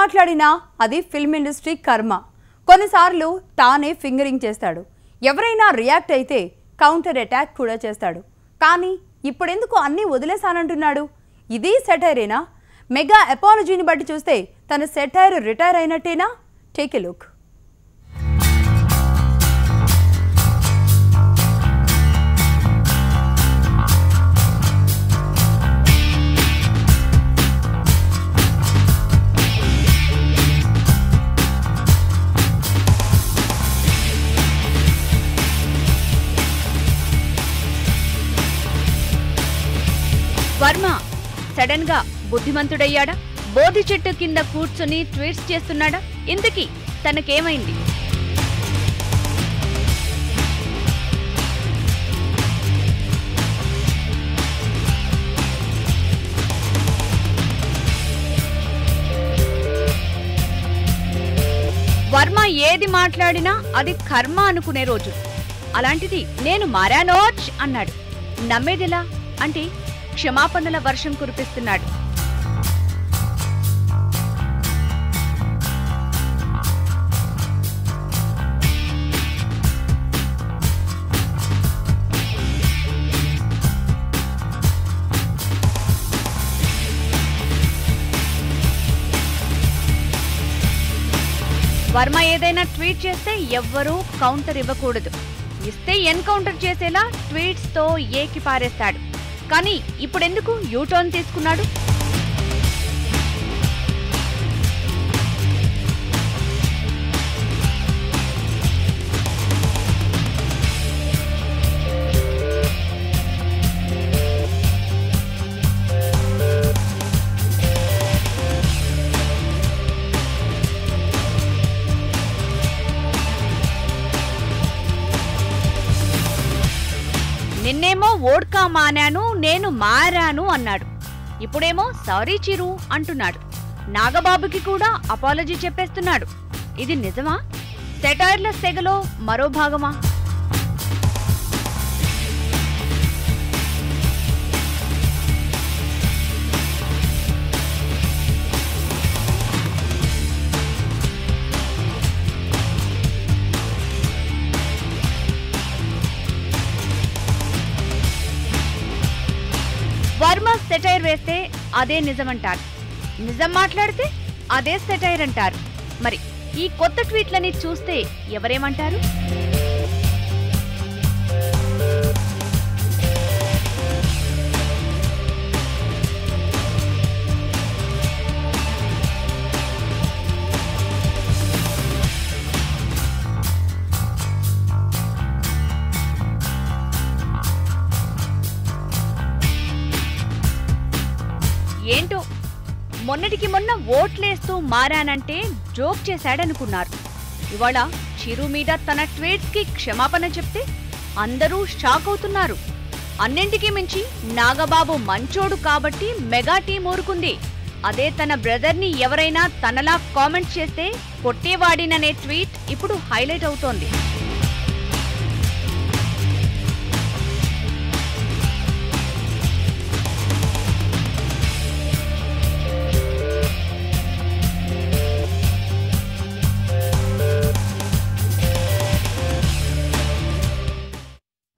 మాట్లాడినా అది film industry కర్మ. కొన్నిసార్లు తానే ఫింగరింగ్ చేస్తాడు. ఎవరైనా రియాక్ట్ అయితే కౌంటర్ అటాక్ కూడా చేస్తాడు. కానీ ఇప్పుడెందుకు అన్నీ వదిలేసానంటున్నాడు? ఇది సెటైరేనా? మెగా అపాలజీని బట్టి చూస్తే తన సెటైర్ రిటైర్ అయినట్టేనా? Take a look. Varma sudden గా బుద్ధిమంతుడయ్యాడా? బోధి చెట్టు కింద కూర్చుని ట్వీట్స్ చేస్తున్నాడా? ఇంతకీ తనకేమైంది? వర్మ ఏది మాట్లాడినా అది కర్మ అనుకునే రోజు. అలాంటిది నేను మారానోచ్ అన్నాడు. నమ్మేదిలా? అంటే క్షమాపణల వర్షం కురిపిస్తున్నాడు. వర్మ ఏదైనా ట్వీట్ చేస్తే ఎవ్వరూ కౌంటర్ ఇవ్వకూడదు. ఇస్తే ఎన్కౌంటర్ చేసేలా ట్వీట్స్ తో ఏకి పారేస్తాడు. కానీ ఇప్పుడెందుకు యూటర్న్ తీసుకున్నాడు? నిన్నేమో వోడ్కా మానాను, నేను మారాను అన్నాడు. ఇప్పుడేమో సారీ చిరు అంటున్నాడు. నాగబాబుకి కూడా అపాలజీ చెప్పేస్తున్నాడు. ఇది నిజమా? సెటైర్ల సెగలో మరో భాగమా? వర్మ సెటైర్ వేస్తే అదే నిజమంటారు, నిజం మాట్లాడితే అదే సెటైర్ అంటారు. మరి ఈ కొత్త ట్వీట్లని చూస్తే ఎవరేమంటారు? ఏంటో మొన్నటికి మొన్న ఓట్లేస్తూ మారానంటే జోక్ చేశాడనుకున్నారు. ఇవాళ చిరు మీద తన ట్వీట్స్ కి క్షమాపణ చెప్తే అందరూ షాక్ అవుతున్నారు. అన్నింటికీ మించి నాగబాబు మంచోడు కాబట్టి మెగా టీం ఊరుకుంది. అదే తన బ్రదర్ ని ఎవరైనా తనలా కామెంట్ చేస్తే కొట్టేవాడిననే ట్వీట్ ఇప్పుడు హైలైట్ అవుతోంది.